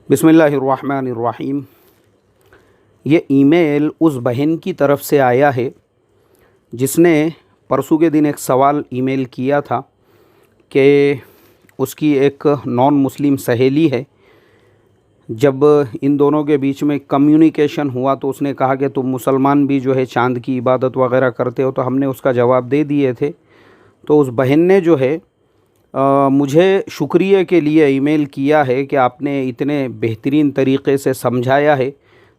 बिस्मिल्लाहिर्रहमानिर्रहीम। ये ईमेल उस बहन की तरफ से आया है जिसने परसों के दिन एक सवाल ईमेल किया था कि उसकी एक नॉन मुस्लिम सहेली है। जब इन दोनों के बीच में कम्युनिकेशन हुआ तो उसने कहा कि तुम मुसलमान भी जो है चाँद की इबादत वगैरह करते हो, तो हमने उसका जवाब दे दिए थे। तो उस बहन ने जो है मुझे शुक्रिया के लिए ईमेल किया है कि आपने इतने बेहतरीन तरीक़े से समझाया है,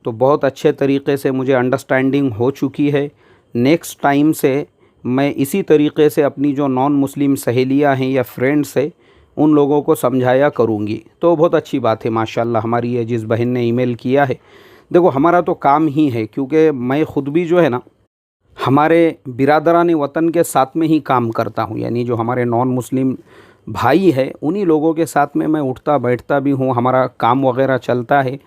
तो बहुत अच्छे तरीक़े से मुझे अंडरस्टैंडिंग हो चुकी है। नेक्स्ट टाइम से मैं इसी तरीक़े से अपनी जो नॉन मुस्लिम सहेलियां हैं या फ्रेंड्स हैं उन लोगों को समझाया करूँगी। तो बहुत अच्छी बात है माशाल्लाह हमारी ये जिस बहन ने ईमेल किया है। देखो हमारा तो काम ही है, क्योंकि मैं ख़ुद भी जो है ना हमारे बिरादरान वतन के साथ में ही काम करता हूँ, यानी जो हमारे नॉन मुस्लिम भाई है उन्हीं लोगों के साथ में मैं उठता बैठता भी हूँ, हमारा काम वगैरह चलता है।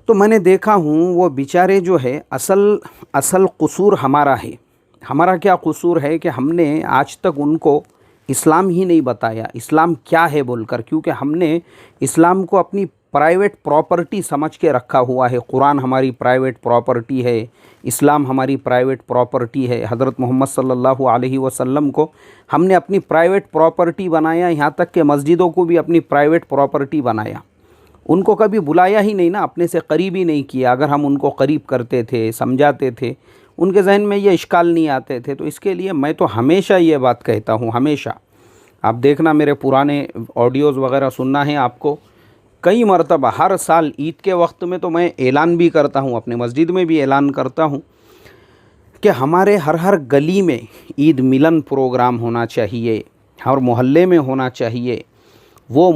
तो मैंने देखा हूँ वो बेचारे जो है असल कसूर हमारा है। हमारा क्या कसूर है कि हमने आज तक उनको इस्लाम ही नहीं बताया, इस्लाम क्या है बोलकर, क्योंकि हमने इस्लाम को अपनी प्राइवेट प्रॉपर्टी समझ के रखा हुआ है। कुरान हमारी प्राइवेट प्रॉपर्टी है, इस्लाम हमारी प्राइवेट प्रॉपर्टी है। हज़रत मोहम्मद सल्लल्लाहु अलैहि वसल्लम को हमने अपनी प्राइवेट प्रॉपर्टी बनाया, यहाँ तक कि मस्जिदों को भी अपनी प्राइवेट प्रॉपर्टी बनाया। उनको कभी बुलाया ही नहीं ना, अपने से करीब ही नहीं किया। अगर हम उनको करीब करते थे, समझाते थे, उनके जहन में ये इश्काल नहीं आते थे। तो इसके लिए मैं तो हमेशा ये बात कहता हूँ, हमेशा आप देखना मेरे पुराने ऑडियोज़ वगैरह सुनना है आपको, कई मरतबा हर साल ईद के वक्त में तो मैं ऐलान भी करता हूँ, अपने मस्जिद में भी ऐलान करता हूँ कि हमारे हर गली में ईद मिलन प्रोग्राम होना चाहिए, हर मोहल्ले में होना चाहिए। वो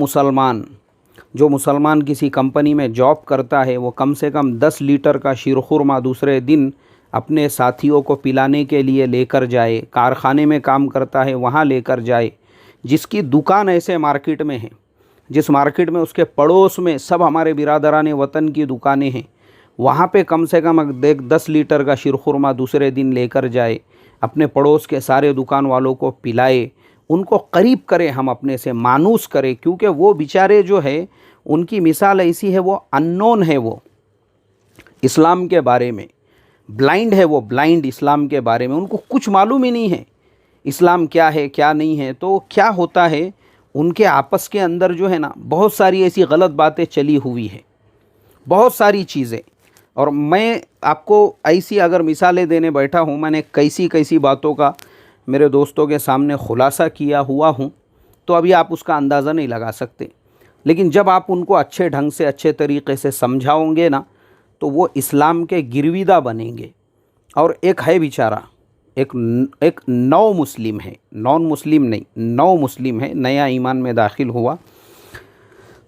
मुसलमान किसी कंपनी में जॉब करता है, वो कम से कम 10 लीटर का शीरखुरमा दूसरे दिन अपने साथियों को पिलाने के लिए लेकर जाए। कारखाने में काम करता है, वहाँ लेकर जाए। जिसकी दुकान ऐसे मार्केट में है, जिस मार्केट में उसके पड़ोस में सब हमारे बिरादरान वतन की दुकानें हैं, वहाँ पे कम से कम 10 लीटर का शीरखुरमा दूसरे दिन लेकर जाए, अपने पड़ोस के सारे दुकान वालों को पिलाए, उनको करीब करें, हम अपने से मानूस करें। क्योंकि वो बेचारे जो है उनकी मिसाल ऐसी है, वो अननोन है, वो इस्लाम के बारे में ब्लाइंड है, वो ब्लाइंड इस्लाम के बारे में उनको कुछ मालूम ही नहीं है इस्लाम क्या है क्या नहीं है। तो क्या होता है उनके आपस के अंदर जो है ना बहुत सारी ऐसी गलत बातें चली हुई है, बहुत सारी चीज़ें। और मैं आपको ऐसी अगर मिसालें देने बैठा हूँ, मैंने कैसी बातों का मेरे दोस्तों के सामने खुलासा किया हुआ हूँ, तो अभी आप उसका अंदाज़ा नहीं लगा सकते। लेकिन जब आप उनको अच्छे ढंग से अच्छे तरीक़े से समझाओगे ना, तो वो इस्लाम के गिरविदा बनेंगे। और एक है बेचारा, एक नौ मुस्लिम है, नॉन मुस्लिम नहीं, नौ मुस्लिम है, नया ईमान में दाखिल हुआ,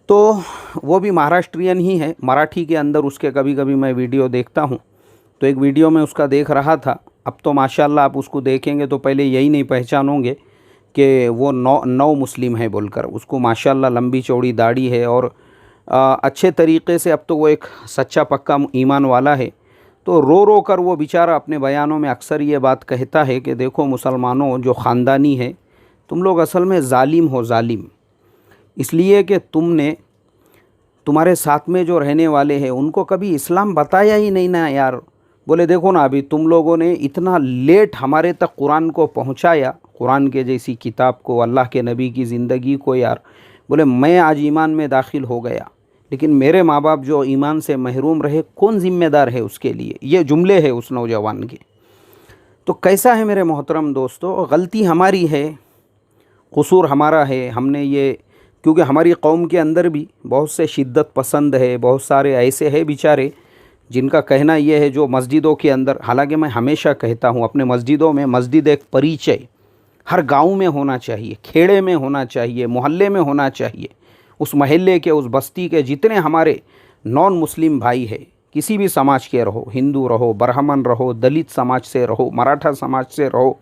तो वो भी महाराष्ट्रियन ही है। मराठी के अंदर उसके कभी कभी मैं वीडियो देखता हूँ, तो एक वीडियो में उसका देख रहा था। अब तो माशाल्लाह आप उसको देखेंगे तो पहले यही नहीं पहचानोगे कि वो नौ मुस्लिम है बोलकर। उसको माशाल्लाह लंबी चौड़ी दाढ़ी है और अच्छे तरीक़े से अब तो वो एक सच्चा पक्का ईमान वाला है। तो रो कर वो बेचारा अपने बयानों में अक्सर ये बात कहता है कि देखो मुसलमानों जो ख़ानदानी है, तुम लोग असल में ज़ालिम हो, ज़ालिम इसलिए कि तुम्हारे साथ में जो रहने वाले हैं उनको कभी इस्लाम बताया ही नहीं ना यार। बोले देखो ना, अभी तुम लोगों ने इतना लेट हमारे तक कुरान को पहुंचाया, कुरान के जैसी किताब को, अल्लाह के नबी की ज़िंदगी को यार। बोले मैं आज ईमान में दाखिल हो गया, लेकिन मेरे माँ बाप जो ईमान से महरूम रहे, कौन ज़िम्मेदार है उसके लिए? ये जुमले हैं उस नौजवान के। तो कैसा है मेरे मोहतरम दोस्तों, गलती हमारी है, कसूर हमारा है। हमने ये, क्योंकि हमारी कौम के अंदर भी बहुत से शिद्दत पसंद है, बहुत सारे ऐसे हैं बेचारे जिनका कहना ये है जो मस्जिदों के अंदर, हालांकि मैं हमेशा कहता हूँ अपने मस्जिदों में, मस्जिद एक परिचय हर गांव में होना चाहिए, खेड़े में होना चाहिए, मोहल्ले में होना चाहिए। उस महल्ले के, उस बस्ती के जितने हमारे नॉन मुस्लिम भाई है, किसी भी समाज के रहो, हिंदू रहो, ब्राह्मण रहो, दलित समाज से रहो, मराठा समाज से रहो,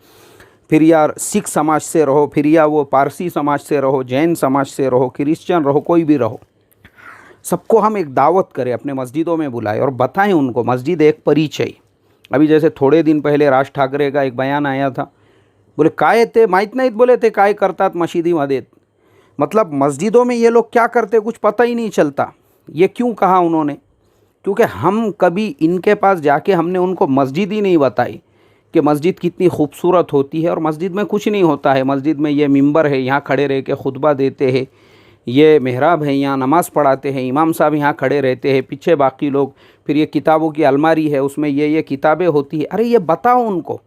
फिर यार सिख समाज से रहो, फिर या वो पारसी समाज से रहो, जैन समाज से रहो, क्रिश्चियन रहो, कोई भी रहो, सबको हम एक दावत करें, अपने मस्जिदों में बुलाएं और बताएं उनको मस्जिद एक परिचय। अभी जैसे थोड़े दिन पहले राज ठाकरे का एक बयान आया था, बोले काय ते माहीत नाहीत, बोले ते काय करतात मशिदीमध्ये। मतलब मस्जिदों में ये लोग क्या करते कुछ पता ही नहीं चलता। ये क्यों कहा उन्होंने? क्योंकि हम कभी इनके पास जाके हमने उनको मस्जिद ही नहीं बताई कि मस्जिद कितनी खूबसूरत होती है। और मस्जिद में कुछ नहीं होता है, मस्जिद में ये मिंबर है, यहाँ खड़े रह के खुतबा देते हैं, ये मेहराब है, यहाँ नमाज़ पढ़ाते हैं, इमाम साहब यहाँ खड़े रहते हैं, पीछे बाकी लोग, फिर ये किताबों की अलमारी है, उसमें ये किताबें होती है। अरे ये बताओ उनको।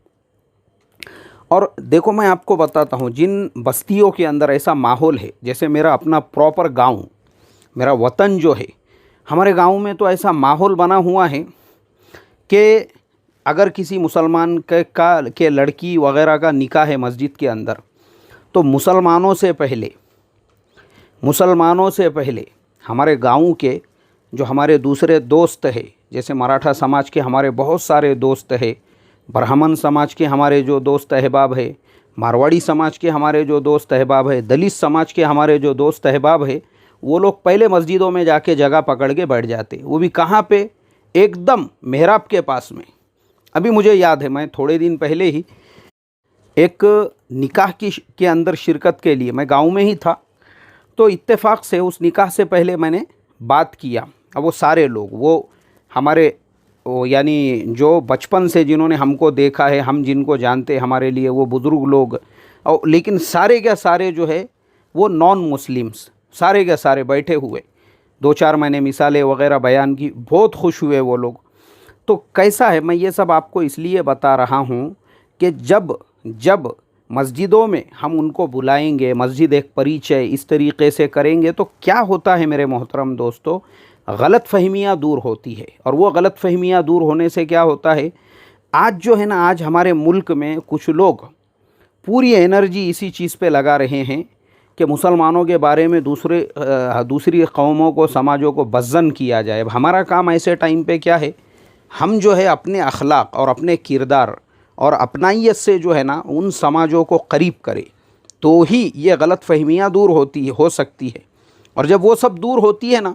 और देखो मैं आपको बताता हूँ, जिन बस्तियों के अंदर ऐसा माहौल है, जैसे मेरा अपना प्रॉपर गांव, मेरा वतन जो है, हमारे गांव में तो ऐसा माहौल बना हुआ है कि अगर किसी मुसलमान के लड़की वगैरह का निकाह है मस्जिद के अंदर, तो मुसलमानों से पहले हमारे गांव के जो हमारे दूसरे दोस्त हैं, जैसे मराठा समाज के हमारे बहुत सारे दोस्त हैं, ब्राह्मण समाज के हमारे जो दोस्त अहबाब है, मारवाड़ी समाज के हमारे जो दोस्त अहबाब है, दलित समाज के हमारे जो दोस्त अहबाब है, वो लोग पहले मस्जिदों में जाके जगह पकड़ के बैठ जाते। वो भी कहाँ पे? एकदम मेहराब के पास में। अभी मुझे याद है, मैं थोड़े दिन पहले ही एक निकाह के अंदर शिरकत के लिए मैं गांव में ही था, तो इत्तेफाक से उस निकाह से पहले मैंने बात किया। अब वो सारे लोग, वो हमारे यानी जो बचपन से जिन्होंने हमको देखा है, हम जिनको जानते हैं, हमारे लिए वो बुज़ुर्ग लोग, और लेकिन सारे के सारे जो है वो नॉन मुस्लिम्स, सारे के सारे बैठे हुए, 2-4 मैंने मिसालें वगैरह बयान की, बहुत खुश हुए वो लोग। तो कैसा है, मैं ये सब आपको इसलिए बता रहा हूँ कि जब मस्जिदों में हम उनको बुलाएंगे, मस्जिद एक परिचय इस तरीक़े से करेंगे, तो क्या होता है मेरे मोहतरम दोस्तों, गलत फ़हमियाँ दूर होती है। और वो गलत फ़हमियाँ दूर होने से क्या होता है, आज जो है ना, आज हमारे मुल्क में कुछ लोग पूरी एनर्जी इसी चीज़ पे लगा रहे हैं कि मुसलमानों के बारे में दूसरी कौमों को, समाजों को बज़्ज़न किया जाए। अब हमारा काम ऐसे टाइम पे क्या है, हम जो है अपने अखलाक और अपने किरदार और अपनाइयत से जो है ना उन समाजों को करीब करे, तो ही ये गलत फ़हमियाँ दूर हो सकती है। और जब वो सब दूर होती है ना,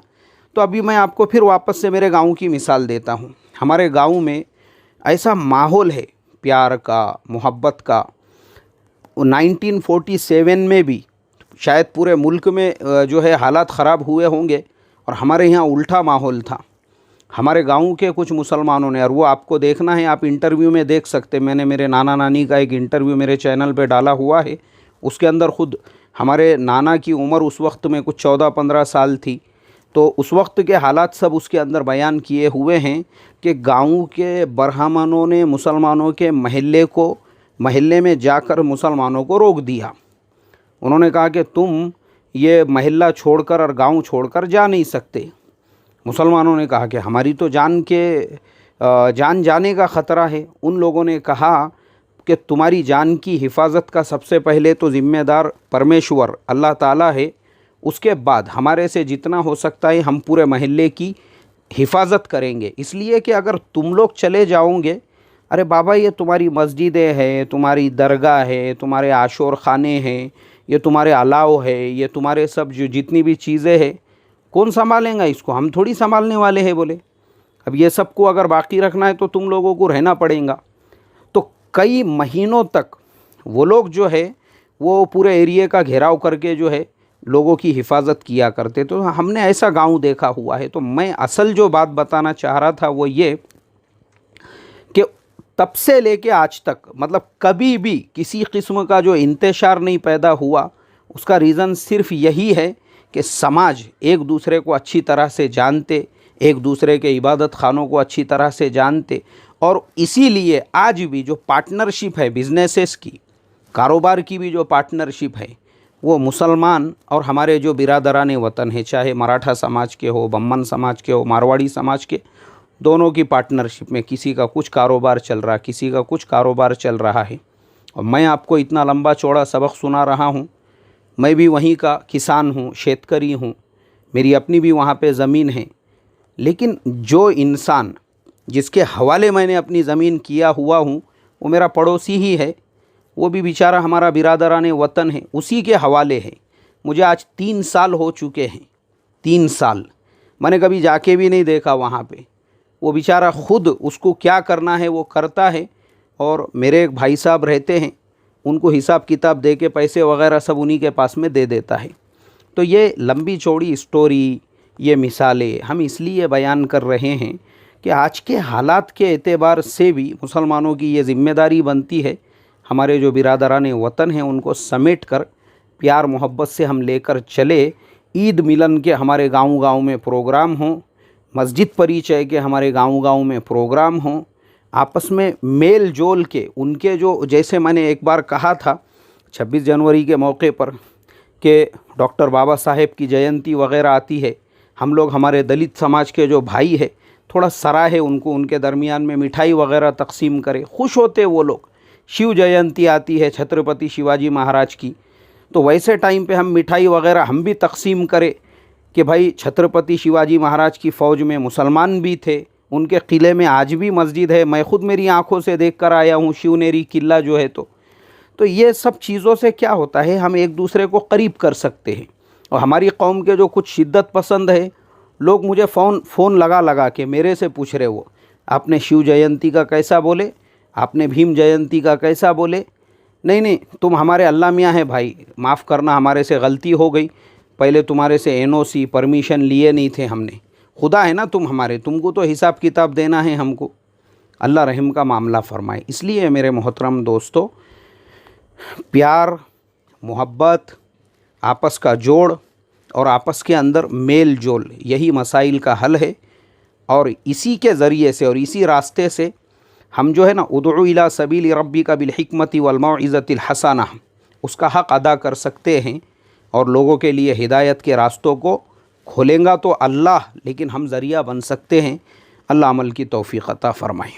तो अभी मैं आपको फिर वापस से मेरे गांव की मिसाल देता हूँ। हमारे गांव में ऐसा माहौल है प्यार का, मोहब्बत का। 1947 में भी शायद पूरे मुल्क में जो है हालात ख़राब हुए होंगे, और हमारे यहाँ उल्टा माहौल था। हमारे गांव के कुछ मुसलमानों ने, और वो आपको देखना है, आप इंटरव्यू में देख सकते, मैंने मेरे नाना नानी का एक इंटरव्यू मेरे चैनल पे डाला हुआ है। उसके अंदर ख़ुद हमारे नाना की उम्र उस वक्त में कुछ 14-15 साल थी, तो उस वक्त के हालात सब उसके अंदर बयान किए हुए हैं कि गांव के ब्राह्मणों ने मुसलमानों के महल्ले में जाकर मुसलमानों को रोक दिया। उन्होंने कहा कि तुम ये महल्ला छोड़कर और गांव छोड़कर जा नहीं सकते। मुसलमानों ने कहा कि हमारी तो जान जाने का ख़तरा है। उन लोगों ने कहा कि तुम्हारी जान की हिफाजत का सबसे पहले तो ज़िम्मेदार परमेश्वर अल्लाह ताला है, उसके बाद हमारे से जितना हो सकता है हम पूरे महल्ले की हिफाजत करेंगे। इसलिए कि अगर तुम लोग चले जाओगे, अरे बाबा ये तुम्हारी मस्जिदें हैं, तुम्हारी दरगाह है, तुम्हारे आशोर खाने हैं, ये तुम्हारे अलाव है, ये तुम्हारे सब जो जितनी भी चीज़ें हैं, कौन संभालेगा इसको? हम थोड़ी संभालने वाले हैं बोले। अब ये सब को अगर बाकी रखना है तो तुम लोगों को रहना पड़ेगा। तो कई महीनों तक वो लोग जो है वो पूरे एरिए का घेराव करके जो है लोगों की हिफाजत किया करते। तो हमने ऐसा गांव देखा हुआ है। तो मैं असल जो बात बताना चाह रहा था वो ये कि तब से लेके आज तक, मतलब कभी भी किसी किस्म का जो इंतशार नहीं पैदा हुआ, उसका रीज़न सिर्फ यही है कि समाज एक दूसरे को अच्छी तरह से जानते, एक दूसरे के इबादत खानों को अच्छी तरह से जानते। और इसीलिए आज भी जो पार्टनरशिप है बिज़नेसेस की, कारोबार की भी जो पार्टनरशिप है, वो मुसलमान और हमारे जो बिरादरान वतन है, चाहे मराठा समाज के हो, बम्मन समाज के हो, मारवाड़ी समाज के, दोनों की पार्टनरशिप में किसी का कुछ कारोबार चल रहा, किसी का कुछ कारोबार चल रहा है। और मैं आपको इतना लंबा चौड़ा सबक सुना रहा हूँ। मैं भी वहीं का किसान हूँ, शेतकरी हूँ, मेरी अपनी भी वहाँ पे ज़मीन है। लेकिन जो इंसान जिसके हवाले मैंने अपनी ज़मीन किया हुआ हूँ, वो मेरा पड़ोसी ही है, वो भी बेचारा हमारा बिरादरान वतन है, उसी के हवाले है। मुझे आज 3 साल हो चुके हैं, 3 साल मैंने कभी जाके भी नहीं देखा वहाँ पे। वो बेचारा ख़ुद उसको क्या करना है वो करता है, और मेरे एक भाई साहब रहते हैं, उनको हिसाब किताब दे के पैसे वगैरह सब उन्हीं के पास में दे देता है। तो ये लंबी चौड़ी स्टोरी ये मिसालें हम इसलिए बयान कर रहे हैं कि आज के हालात के एतबार से भी मुसलमानों की ये ज़िम्मेदारी बनती है, हमारे जो बिरादरान वतन हैं उनको समेट कर प्यार मोहब्बत से हम लेकर चले। ईद मिलन के हमारे गांव-गांव में प्रोग्राम हों, मस्जिद परिचय के हमारे गांव-गांव में प्रोग्राम हों, आपस में मेल जोल के उनके जो, जैसे मैंने एक बार कहा था 26 जनवरी के मौके पर कि डॉक्टर बाबा साहेब की जयंती वग़ैरह आती है, हम लोग हमारे दलित समाज के जो भाई है थोड़ा सराहे उनको, उनके दरमियान में मिठाई वग़ैरह तकसीम करें, खुश होते वो लोग। शिव जयंती आती है छत्रपति शिवाजी महाराज की, तो वैसे टाइम पे हम मिठाई वग़ैरह हम भी तकसीम करें कि भाई छत्रपति शिवाजी महाराज की फ़ौज में मुसलमान भी थे, उनके किले में आज भी मस्जिद है, मैं ख़ुद मेरी आँखों से देख कर आया हूँ शिवनेरी किला जो है। तो ये सब चीज़ों से क्या होता है, हम एक दूसरे को करीब कर सकते हैं। और हमारी कौम के जो कुछ शिद्दत पसंद है लोग मुझे फ़ोन लगा के मेरे से पूछ रहे, वो आपने शिव जयंती का कैसा बोले, आपने भीम जयंती का कैसा बोले। नहीं, तुम हमारे अल्लाह मियाँ हैं भाई, माफ़ करना हमारे से गलती हो गई, पहले तुम्हारे से NOC परमिशन लिए नहीं थे हमने, खुदा है ना तुम हमारे, तुमको तो हिसाब किताब देना है हमको, अल्लाह रहम का मामला फ़रमाए। इसलिए मेरे मोहतरम दोस्तों, प्यार मोहब्बत, आपस का जोड़ और आपस के अंदर मेल जोल, यही मसाइल का हल है। और इसी के ज़रिए से और इसी रास्ते से हम जो है ना, उदउ इला सबील रब्बिका बिल हिकमति वल मौइज़तिल हसना, उसका हक़ अदा कर सकते हैं और लोगों के लिए हिदायत के रास्तों को खोलेंगा तो अल्लाह, लेकिन हम ज़रिया बन सकते हैं। अल्लाह अमल की तौफ़ीक़ अता फ़रमाए।